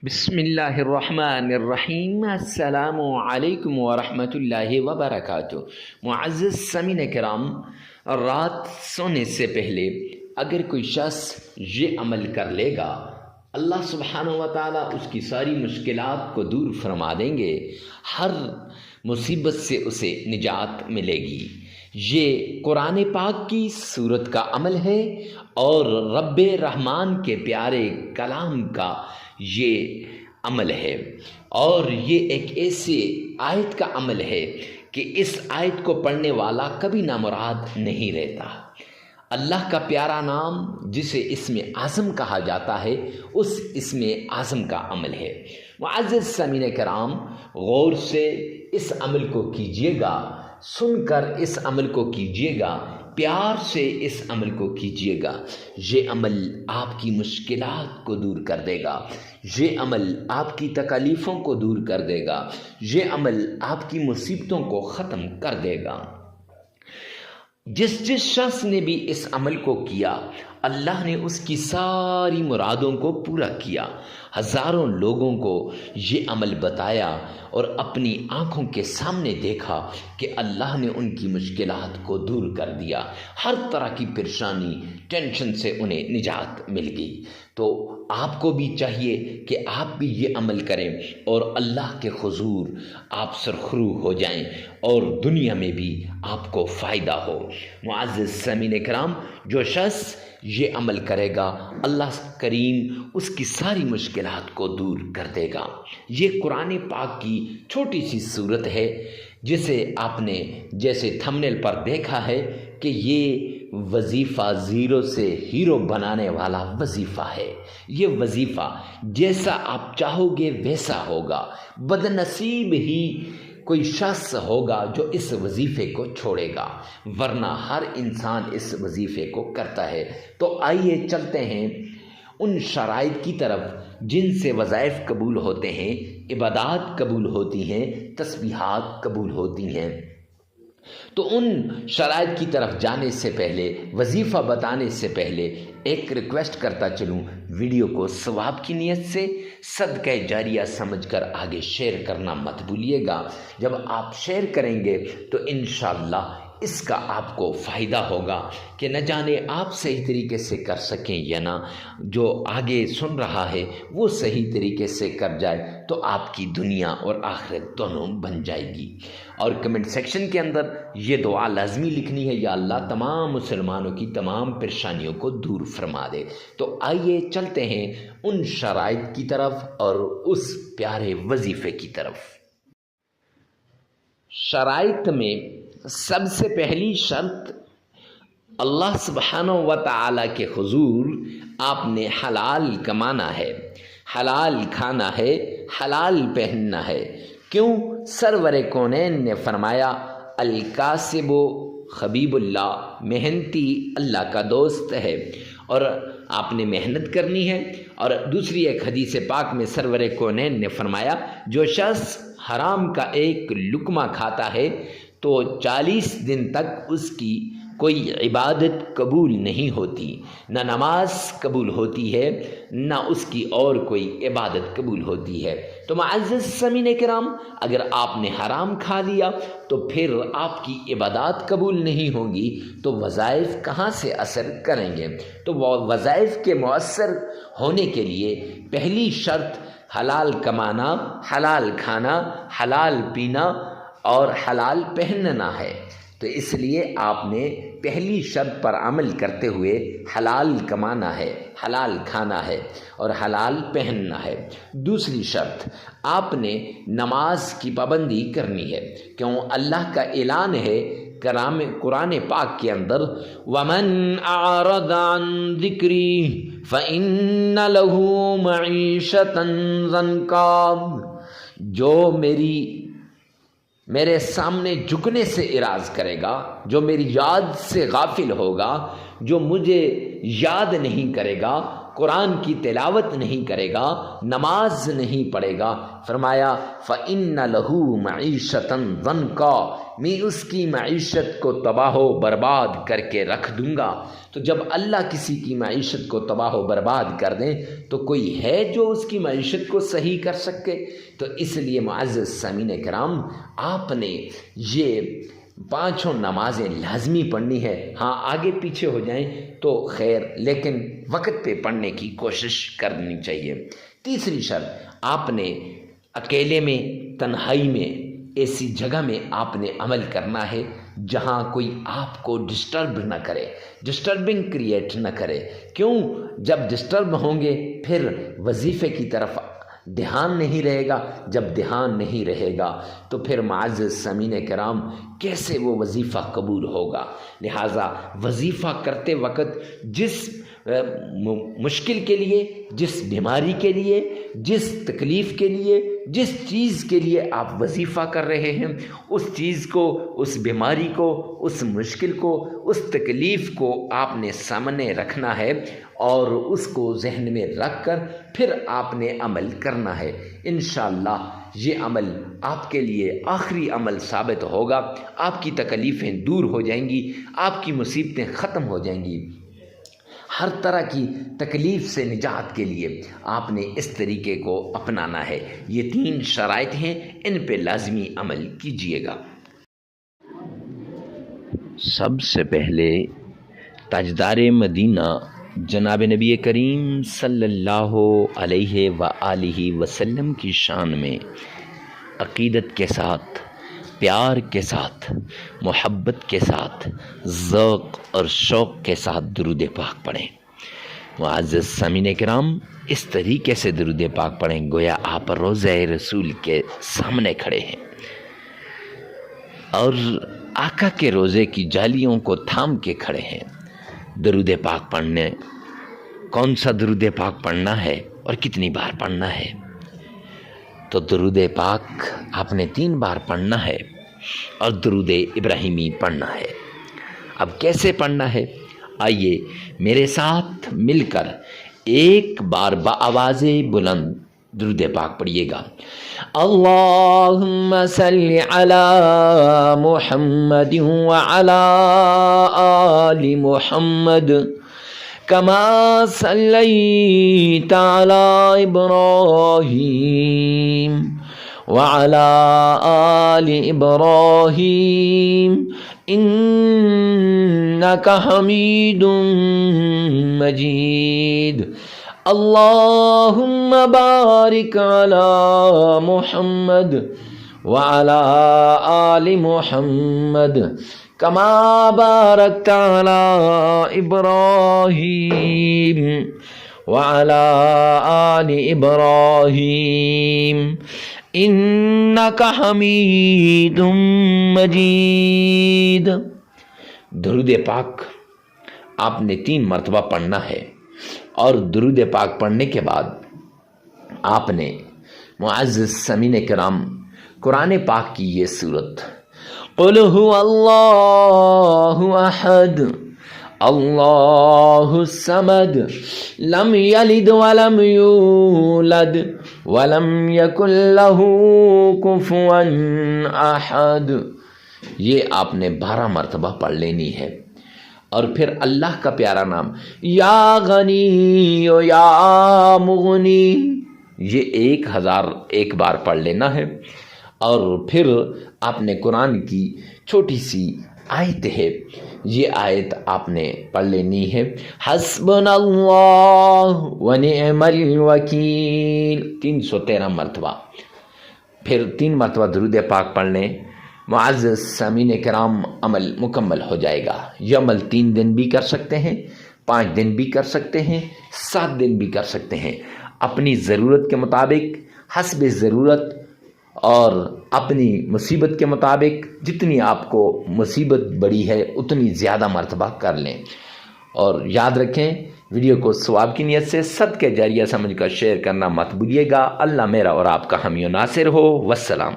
بسم اللہ الرحمن الرحیم۔ السلام علیکم ورحمۃ اللہ وبرکاتہ۔ معزز سامعین کرام، رات سونے سے پہلے اگر کوئی شخص یہ عمل کر لے گا، اللہ سبحانہ و تعالیٰ اس کی ساری مشکلات کو دور فرما دیں گے، ہر مصیبت سے اسے نجات ملے گی۔ یہ قرآن پاک کی سورت کا عمل ہے اور رب رحمان کے پیارے کلام کا یہ عمل ہے، اور یہ ایک ایسی آیت کا عمل ہے کہ اس آیت کو پڑھنے والا کبھی نامراد نہیں رہتا۔ اللہ کا پیارا نام جسے اسم اعظم کہا جاتا ہے، اس اسم اعظم کا عمل ہے۔ معزز سامعین کرام، غور سے اس عمل کو کیجیے گا، سن کر اس عمل کو کیجیے گا، پیار سے اس عمل کو کیجیے گا۔ یہ عمل آپ کی مشکلات کو دور کر دے گا، یہ عمل آپ کی تکالیفوں کو دور کر دے گا، یہ عمل آپ کی مصیبتوں کو ختم کر دے گا۔ جس شخص نے بھی اس عمل کو کیا، اللہ نے اس کی ساری مرادوں کو پورا کیا۔ ہزاروں لوگوں کو یہ عمل بتایا اور اپنی آنکھوں کے سامنے دیکھا کہ اللہ نے ان کی مشکلات کو دور کر دیا، ہر طرح کی پریشانی ٹینشن سے انہیں نجات مل گئی۔ تو آپ کو بھی چاہیے کہ آپ بھی یہ عمل کریں اور اللہ کے حضور آپ سرخرو ہو جائیں اور دنیا میں بھی آپ کو فائدہ ہو۔ معزز سامعین کرام، جو شخص یہ عمل کرے گا، اللہ کریم اس کی ساری مشکلات کو دور کر دے گا۔ یہ قرآن پاک کی چھوٹی سی صورت ہے، جسے آپ نے جیسے تھمبنیل پر دیکھا ہے کہ یہ وظیفہ زیرو سے ہیرو بنانے والا وظیفہ ہے۔ یہ وظیفہ جیسا آپ چاہو گے ویسا ہوگا۔ بد نصیب ہی کوئی شخص ہوگا جو اس وظیفے کو چھوڑے گا، ورنہ ہر انسان اس وظیفے کو کرتا ہے۔ تو آئیے چلتے ہیں ان شرائط کی طرف جن سے وظائف قبول ہوتے ہیں، عبادات قبول ہوتی ہیں، تسبیحات قبول ہوتی ہیں۔ تو ان شرائط کی طرف جانے سے پہلے، وظیفہ بتانے سے پہلے ایک ریکویسٹ کرتا چلوں، ویڈیو کو ثواب کی نیت سے صدقہ جاریہ سمجھ کر آگے شیئر کرنا مت بھولیے گا۔ جب آپ شیئر کریں گے تو انشاءاللہ اس کا آپ کو فائدہ ہوگا کہ نہ جانے آپ صحیح طریقے سے کر سکیں یا نہ، جو آگے سن رہا ہے وہ صحیح طریقے سے کر جائے تو آپ کی دنیا اور آخرت دونوں بن جائے گی۔ اور کمنٹ سیکشن کے اندر یہ دعا لازمی لکھنی ہے، یا اللہ تمام مسلمانوں کی تمام پریشانیوں کو دور فرما دے۔ تو آئیے چلتے ہیں ان شرائط کی طرف اور اس پیارے وظیفے کی طرف۔ شرائط میں سب سے پہلی شرط، اللہ سبحانہ و تعالیٰ کے حضور آپ نے حلال کمانا ہے، حلال کھانا ہے، حلال پہننا ہے۔ کیوں؟ سرور کونین نے فرمایا، الکاسب حبیب اللہ، محنتی اللہ کا دوست ہے، اور آپ نے محنت کرنی ہے۔ اور دوسری ایک حدیث پاک میں سرور کونین نے فرمایا، جو شخص حرام کا ایک لقمہ کھاتا ہے تو 40 دن تک اس کی کوئی عبادت قبول نہیں ہوتی، نہ نماز قبول ہوتی ہے، نہ اس کی اور کوئی عبادت قبول ہوتی ہے۔ تو معزز سامعین کرام، اگر آپ نے حرام کھا لیا تو پھر آپ کی عبادات قبول نہیں ہوں گی، تو وظائف کہاں سے اثر کریں گے؟ تو وہ وظائف کے مؤثر ہونے کے لیے پہلی شرط حلال کمانا، حلال کھانا، حلال پینا اور حلال پہننا ہے۔ تو اس لیے آپ نے پہلی شرط پر عمل کرتے ہوئے حلال کمانا ہے، حلال کھانا ہے اور حلال پہننا ہے۔ دوسری شرط، آپ نے نماز کی پابندی کرنی ہے، کیوں اللہ کا اعلان ہے قرآن پاک کے اندر، وَمَنْ أَعْرَضَ عَنْ ذِكْرِي فَإِنَّ لَهُ مَعِيشَةً ضَنْكًا، جو میرے سامنے جھکنے سے اعراض کرے گا، جو میری یاد سے غافل ہوگا، جو مجھے یاد نہیں کرے گا، قرآن کی تلاوت نہیں کرے گا، نماز نہیں پڑھے گا، فرمایا فَإِنَّ لَهُ مَعِيشَةً ضَنْكَا، میں اس کی معیشت کو تباہ و برباد کر کے رکھ دوں گا۔ تو جب اللہ کسی کی معیشت کو تباہ و برباد کر دیں تو کوئی ہے جو اس کی معیشت کو صحیح کر سکے؟ تو اس لیے معزز سامعین کرام، آپ نے یہ 5 نمازیں لازمی پڑھنی ہے۔ ہاں آگے پیچھے ہو جائیں تو خیر، لیکن وقت پہ پڑھنے کی کوشش کرنی چاہیے۔ تیسری شرط، آپ نے اکیلے میں، تنہائی میں، ایسی جگہ میں آپ نے عمل کرنا ہے جہاں کوئی آپ کو ڈسٹرب نہ کرے، ڈسٹربنگ کریٹ نہ کرے۔ کیوں؟ جب ڈسٹرب ہوں گے پھر وظیفے کی طرف دھیان نہیں رہے گا، جب دھیان نہیں رہے گا تو پھر معزز سامعین کرام کیسے وہ وظیفہ قبول ہوگا؟ لہٰذا وظیفہ کرتے وقت جس مشکل کے لیے، جس بیماری کے لیے، جس تکلیف کے لیے، جس چیز کے لیے آپ وظیفہ کر رہے ہیں، اس چیز کو، اس بیماری کو، اس مشکل کو، اس تکلیف کو آپ نے سامنے رکھنا ہے اور اس کو ذہن میں رکھ کر پھر آپ نے عمل کرنا ہے۔ انشاءاللہ یہ عمل آپ کے لیے آخری عمل ثابت ہوگا، آپ کی تکلیفیں دور ہو جائیں گی، آپ کی مصیبتیں ختم ہو جائیں گی۔ ہر طرح کی تکلیف سے نجات کے لیے آپ نے اس طریقے کو اپنانا ہے۔ یہ 3 شرائط ہیں، ان پہ لازمی عمل کیجیے گا۔ سب سے پہلے تاجدار مدینہ جناب نبی کریم صلی اللہ علیہ وآلہ وسلم کی شان میں عقیدت کے ساتھ، پیار کے ساتھ، محبت کے ساتھ، ذوق اور شوق کے ساتھ درود پاک پڑھیں۔ معزز سامعین کرام، اس طریقے سے درود پاک پڑھیں گویا آپ روضہ رسول کے سامنے کھڑے ہیں اور آقا کے روضے کی جالیوں کو تھام کے کھڑے ہیں۔ درود پاک پڑھنے، کون سا درود پاک پڑھنا ہے اور کتنی بار پڑھنا ہے؟ تو درود پاک آپ نے 3 بار پڑھنا ہے اور درود ابراہیمی پڑھنا ہے۔ اب کیسے پڑھنا ہے؟ آئیے میرے ساتھ مل کر ایک بار بآواز بلند درود پاک پڑھیے گا۔ اللہم صلی علی محمد وعلی آل محمد کما صلیت علی ابراہیم وعلی آل ابراہیم انک حمید مجید۔ اللہم بارک علی محمد وعلی آل محمد کما بارکت علی ابراہیم وعلی آل ابراہیم انک حمید مجید۔ درود پاک آپ نے 3 مرتبہ پڑھنا ہے اور درود پاک پڑھنے کے بعد آپ نے معزز سامعین کرام قرآن پاک کی یہ سورت قل هو اللہ احد اللہ الصمد لم یلد ولم یولد ولم یکن لہ کفوا احد، یہ آپ نے 12 مرتبہ پڑھ لینی ہے۔ اور پھر اللہ کا پیارا نام یا غنی و یا مغنی، یہ 1001 بار پڑھ لینا ہے۔ اور پھر آپ نے قرآن کی چھوٹی سی آیت ہے، یہ آیت آپ نے پڑھ لینی ہے، حسبنا اللہ و نعم الوکیل، 313 مرتبہ۔ پھر 3 مرتبہ درود پاک پڑھ لیں، معزز سامعین کرام عمل مکمل ہو جائے گا۔ یہ عمل 3 دن بھی کر سکتے ہیں، 5 دن بھی کر سکتے ہیں، 7 دن بھی کر سکتے ہیں، اپنی ضرورت کے مطابق، حسب ضرورت اور اپنی مصیبت کے مطابق، جتنی آپ کو مصیبت بڑی ہے اتنی زیادہ مرتبہ کر لیں۔ اور یاد رکھیں، ویڈیو کو ثواب کی نیت سے صدقہ جاریہ سمجھ کر شیئر کرنا مت بھولیے گا۔ اللہ میرا اور آپ کا حامی و ناصر ہو۔ والسلام۔